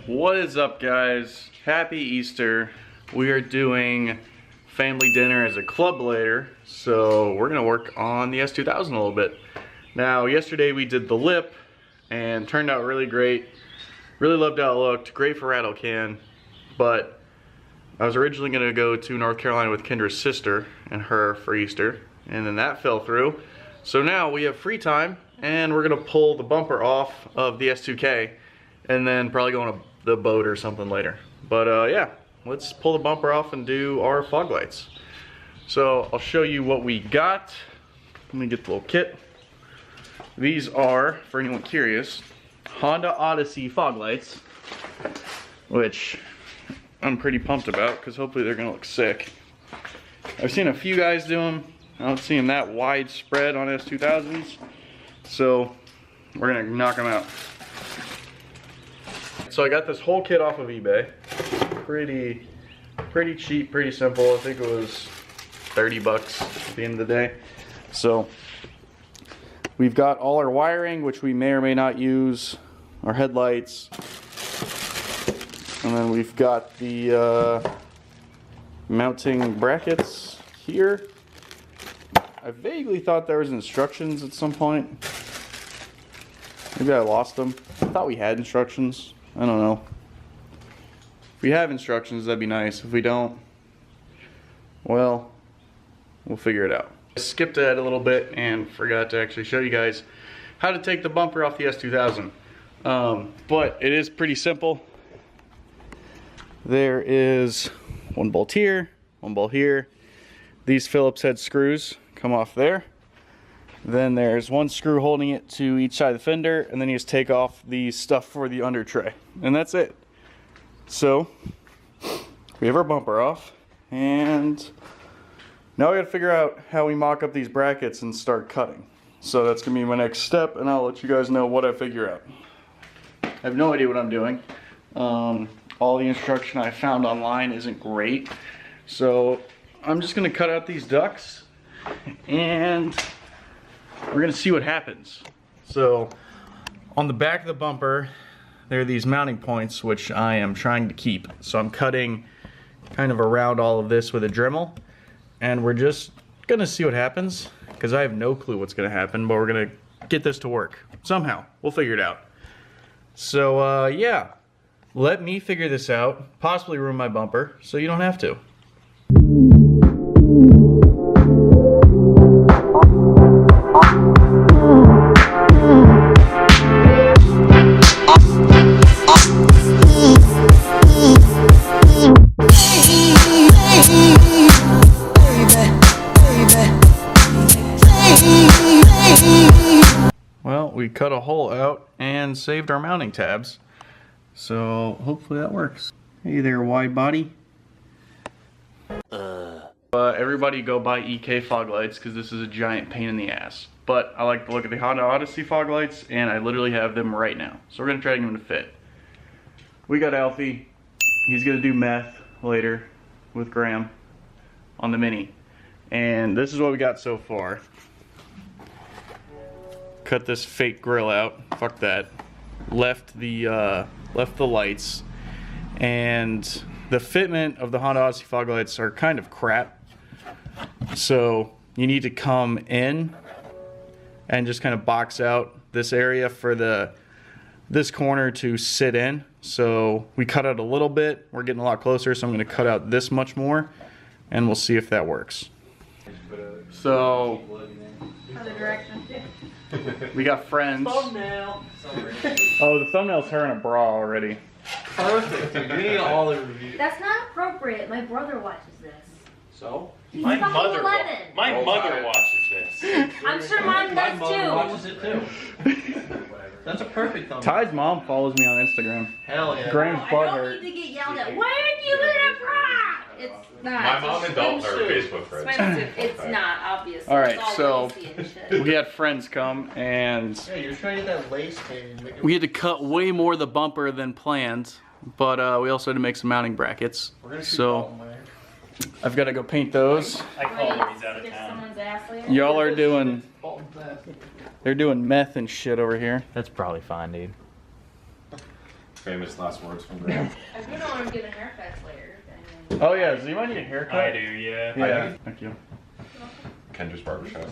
What is up, guys? Happy Easter. We are doing family dinner as a club later, so we're gonna work on the S2000 a little bit. Now, yesterday we did the lip and turned out really great. Really loved how it looked. Great for rattle can, but I was originally gonna go to North Carolina with Kendra's sister and her for Easter, and then that fell through. So now we have free time and we're gonna pull the bumper off of the S2K and then probably go on the boat or something later. But yeah, let's pull the bumper off and do our fog lights. So I'll show you what we got. Let me get the little kit. These are, for anyone curious, Honda Odyssey fog lights, which I'm pretty pumped about because hopefully they're gonna look sick. I've seen a few guys do them. I don't see them that widespread on S2000s, so we're gonna knock them out. So I got this whole kit off of eBay. Pretty cheap, pretty simple. I think it was 30 bucks at the end of the day. So we've got all our wiring, which we may or may not use, our headlights, and then we've got the mounting brackets here. I vaguely thought there was instructions at some point. Maybe I lost them. I thought we had instructions. I don't know. If we have instructions, that'd be nice. If we don't, well, we'll figure it out. I skipped ahead a little bit and forgot to actually show you guys how to take the bumper off the S2000. But it is pretty simple. There is one bolt here, one bolt here. These Phillips head screws come off there. Then there's one screw holding it to each side of the fender, and then you just take off the stuff for the under tray. And that's it. So we have our bumper off, and now we gotta figure out how we mock up these brackets and start cutting. So that's gonna be my next step, and I'll let you guys know what I figure out. I have no idea what I'm doing. All the instruction I found online isn't great. So I'm just gonna cut out these ducts and we're gonna see what happens. So on the back of the bumper, there are these mounting points which I am trying to keep. So I'm cutting kind of around all of this with a Dremel, and we're just gonna see what happens because I have no clue what's gonna happen, but we're gonna get this to work somehow. We'll figure it out. So yeah, let me figure this out, possibly ruin my bumper so you don't have to. Well, we cut a hole out and saved our mounting tabs, so hopefully that works. Hey there, wide body. Everybody go buy EK fog lights because this is a giant pain in the ass. But I like the look of the Honda Odyssey fog lights, and I literally have them right now. So we're gonna try to get them to fit. We got Alfie. He's gonna do meth later with Graham on the Mini, and this is what we got so far. Cut this fake grill out. Fuck that. Left the lights, and the fitment of the Honda Odyssey fog lights are kind of crap. So you need to come in and just kind of box out this area for this corner to sit in. So we cut out a little bit. We're getting a lot closer, so I'm going to cut out this much more, and we'll see if that works. So we got friends. Thumbnail. Oh, the thumbnail's her in a bra already. Perfect, dude. You need all the reviews. That's not appropriate. My brother watches this. So? My mother watches this. I'm sure mine does My mom too. watches it too. That's a perfect thumbnail. Ty's mom follows me on Instagram. Hell yeah. Graham's I butt don't hurt. need to get yelled at. Why are you in a bra? It's not. My mom and Dalton are Facebook friends. Swimsuit. It's not, obviously. All right, It's so lacy and shit. we had friends come, and Yeah, you're trying to get that lace thing. we had to cut way more of the bumper than planned, but we also had to make some mounting brackets. So I've got to go paint those. I call these out of town. gas later. Y'all are doing. They're doing meth and shit over here. That's probably fine, dude. Famous last words from Graham. I do know I'm giving haircuts later. Oh yeah, does anybody need a haircut? I do, yeah. Yeah. Thank you. Kendra's Barbershop.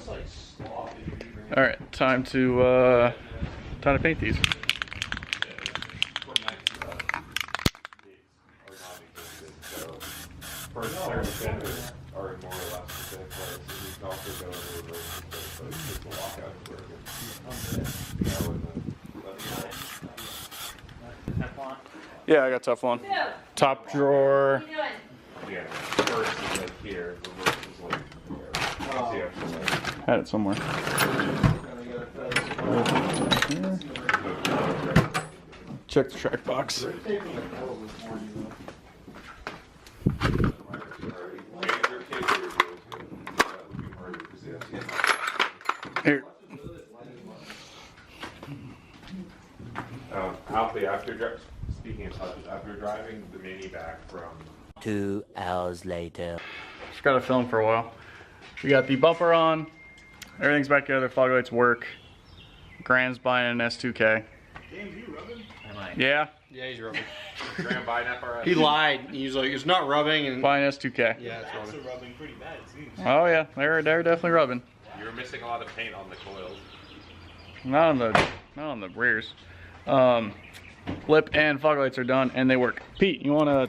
All right, time to paint these. First, third, fifth are more or less the same place. You can also go to the reverse, but it's just a walkout to work. Yeah, I got Teflon. No. Top drawer. What are you doing? Yeah, first is like here, reverse is like here. Had it somewhere. Check the track box. Here. Speaking of touches, after driving the Mini back from 2 hours later. Just gotta film for a while. We got the bumper on. Everything's back together. Fog lights work. Graham's buying an S2K. James, you rubbing? Yeah, Yeah, he's rubbing. Graham buying FRS. He lied. He's like, it's not rubbing. And buying S2K. yeah, it's rubbing. Also rubbing pretty bad, it seems. Oh yeah, they're definitely rubbing. You were missing a lot of paint on the coils. Not on the rears. Lip and fog lights are done and they work. Pete, you wanna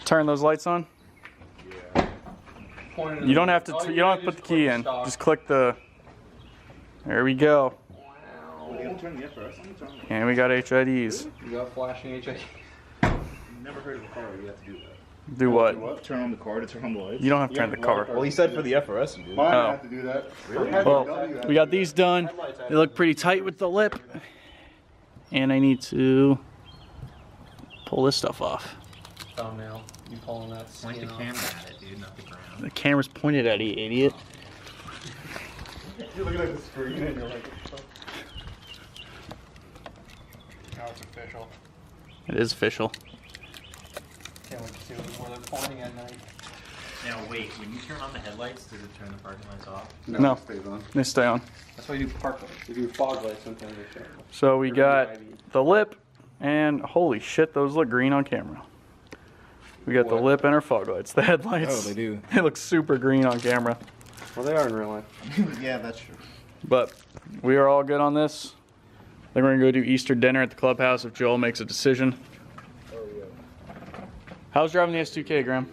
turn those lights on? Yeah. You don't have to. You don't have to put the key in. Just click the. There we go. You gotta turn the FRS on, turn it. And we got HIDs. You got flashing HID. Never heard of a car where you have to do that. Do what? Turn on the car to turn on the lights. You don't have to turn the car. Well, he said for the FRS you do. Mine Oh. have to do that. Well, we got these done. They look pretty tight with the lip. And I need to pull this stuff off. Thumbnail. You pulling that Point the skin off. camera at it, dude, not the ground. The camera's pointed at you, idiot. You're looking at the screen and you're like, Now it's official. It is official. Can't wait to see where they're pointing at night. Now wait, when you turn on the headlights, does it turn the parking lights off? No. it stays on. They stay on. That's why you do park lights. You do fog lights sometimes they show. So we got the lip, and holy shit, those look green on camera. We got the lip and our fog lights. The headlights. Oh, they do. They look super green on camera. Well, they are in real life. Yeah, that's true. But we are all good on this. Then we're gonna go do Easter dinner at the Clubhouse if Joel makes a decision. How's driving the S2K, Graham?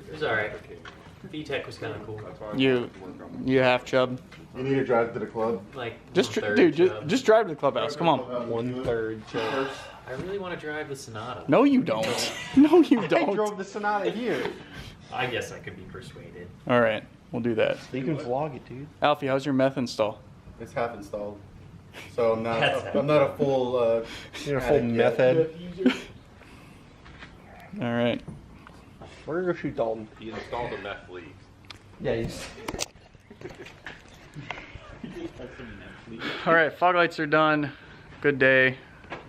It was alright. VTEC was kind of cool. You half chub. You need to drive to the club. Like, Just one-third dude, chub. just drive to the Clubhouse. Come on. 1/3 chub. I really want to drive the Sonata. No, you don't. No, you I don't. drove the Sonata here. I guess I could be persuaded. All right, we'll do that. You can vlog it, dude. Alfie, how's your meth install? It's half installed. So I'm not That's I'm not a full You're a full meth head. All right. We're gonna go shoot Dalton. He installed a meth leak. Yeah, he's. All right, fog lights are done. Good day.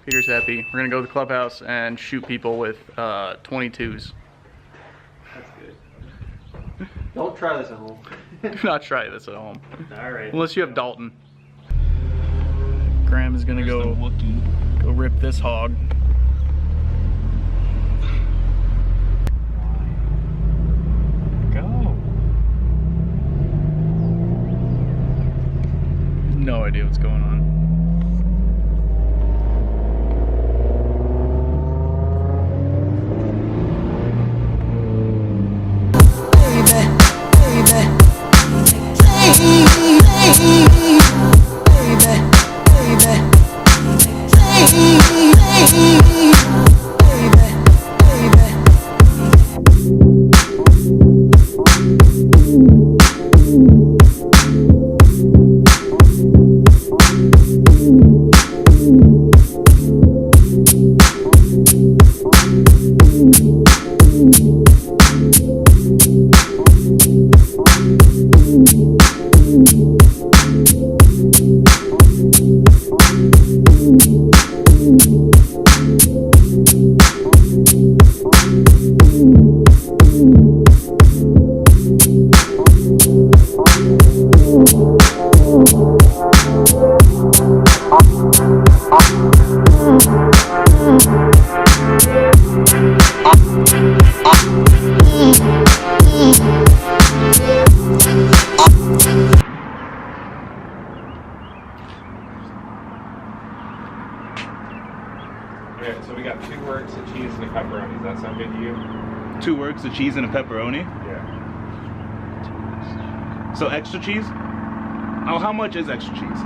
Peter's happy. We're gonna go to the Clubhouse and shoot people with 22s. That's good. Don't try this at home. Do not try this at home. Alright. Unless you have Dalton. Graham is gonna go rip this hog. Go. No idea what's going on. pepperoni. Does that sound good to you? 2 works, a cheese and a pepperoni. Yeah. So extra cheese? Oh, how much is extra cheese?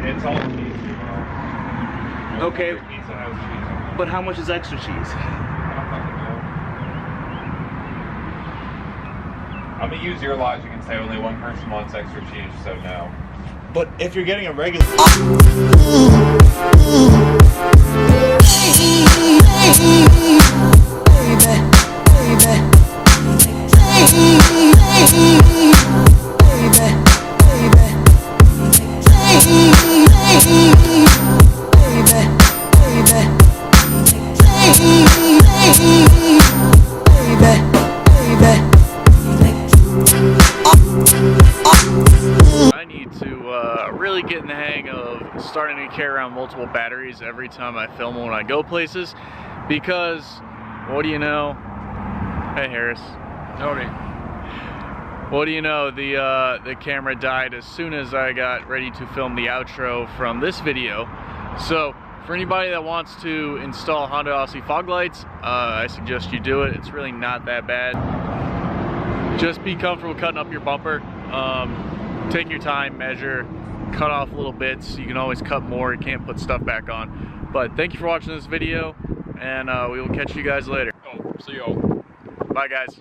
It's all cheese, you know. Okay. Every pizza has cheese on it. But how much is extra cheese? I don't fucking know. I'm gonna use your logic and say only one person wants extra cheese, so no. But if you're getting a regular... I need to really get in the hang of starting to carry around multiple batteries every time I film when I go places, because what do you know? Hey Harris. Tony. What do you know? The camera died as soon as I got ready to film the outro from this video. So for anybody that wants to install Honda Odyssey fog lights, I suggest you do it. It's really not that bad. Just be comfortable cutting up your bumper. Take your time, measure, cut off little bits. You can always cut more. You can't put stuff back on. But thank you for watching this video, and we will catch you guys later. Oh, see y'all. Bye guys.